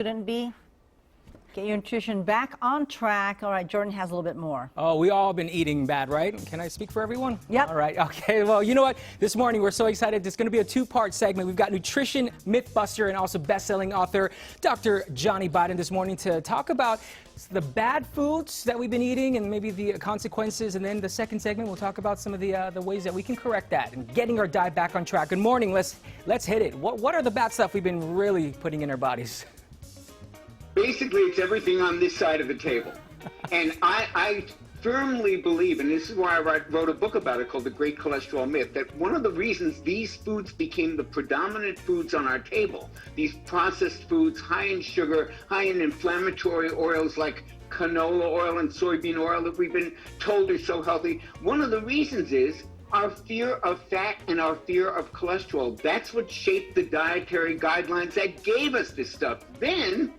Shouldn't be. Get your nutrition back on track. All right, Jordan has a little bit more. Oh, we all been eating bad, right? Can I speak for everyone? Yep. All right. Okay. Well, you know what? This morning we're so excited. It's going to be a two-part segment. We've got nutrition mythbuster and also best-selling author Dr. Jonny Bowden this morning to talk about the bad foods that we've been eating and maybe the consequences. And then the second segment, we'll talk about some of the ways that we can correct that and getting our diet back on track. Good morning. Let's hit it. What are the bad stuff we've been really putting in our bodies? Basically, it's everything on this side of the table. And I firmly believe, and this is why I wrote a book about it called The Great Cholesterol Myth, that one of the reasons these foods became the predominant foods on our table, these processed foods high in sugar, high in inflammatory oils like canola oil and soybean oil that we've been told are so healthy, one of the reasons is our fear of fat and our fear of cholesterol. That's what shaped the dietary guidelines that gave us this stuff. Then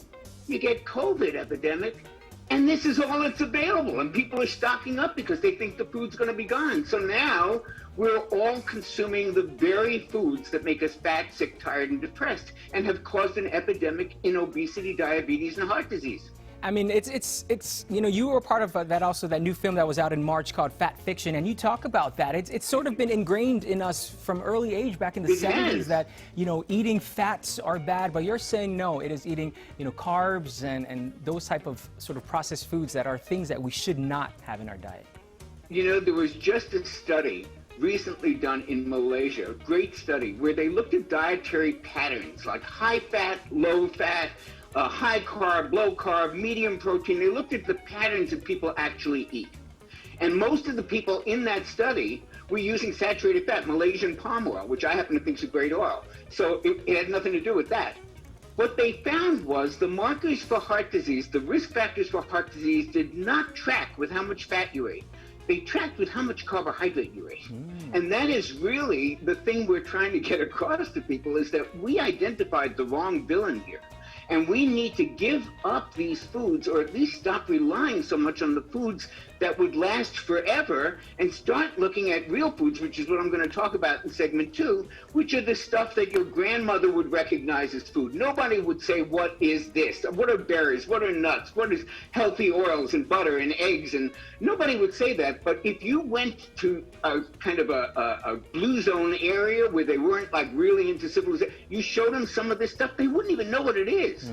you get COVID epidemic, and this is all that's available, and people are stocking up because they think the food's going to be gone. So now we're all consuming the very foods that make us fat, sick, tired, and depressed, and have caused an epidemic in obesity, diabetes, and heart disease. I mean, it's you know, you were part of that also, that new film that was out in March called Fat Fiction, and you talk about that. It's sort of been ingrained in us from early age back in the 70s that, you know, eating fats are bad, but you're saying no, it is eating, you know, carbs and those type of sort of processed foods that are things that we should not have in our diet. You know, there was just a study recently done in Malaysia, a great study, where they looked at dietary patterns like high fat, low fat, high carb, low carb, medium protein. They looked at the patterns that people actually eat. And most of the people in that study were using saturated fat, Malaysian palm oil, which I happen to think is a great oil. So it had nothing to do with that. What they found was the markers for heart disease, the risk factors for heart disease, did not track with how much fat you ate. They tracked with how much carbohydrate you ate. And that is really the thing we're trying to get across to people, is that we identified the wrong villain here. And we need to give up these foods, or at least stop relying so much on the foods that would last forever, and start looking at real foods, which is what I'm going to talk about in segment 2, which are the stuff that your grandmother would recognize as food. Nobody would say, what is this? What are berries? What are nuts? What is healthy oils and butter and eggs? And nobody would say that. But if you went to a kind of a blue zone area where they weren't like really into civilization, you showed them some of this stuff, they wouldn't even know what it is.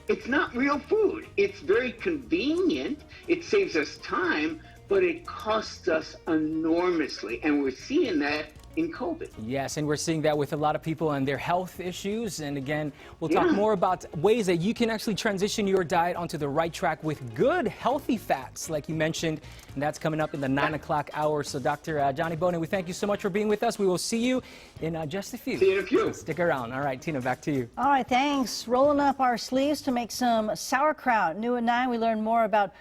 It's not real food. It's very convenient. It saves us time, but it costs us enormously. And we're seeing that in COVID. Yes, and we're seeing that with a lot of people and their health issues. And again, we'll talk more about ways that you can actually transition your diet onto the right track with good, healthy fats, like you mentioned. And that's coming up in the 9 o'clock hour. So Dr. Jonny Bowden, we thank you so much for being with us. We will see you in just a few. See you in a few. So stick around. All right, Tina, back to you. All right, thanks. Rolling up our sleeves to make some sauerkraut. New at 9, we learn more about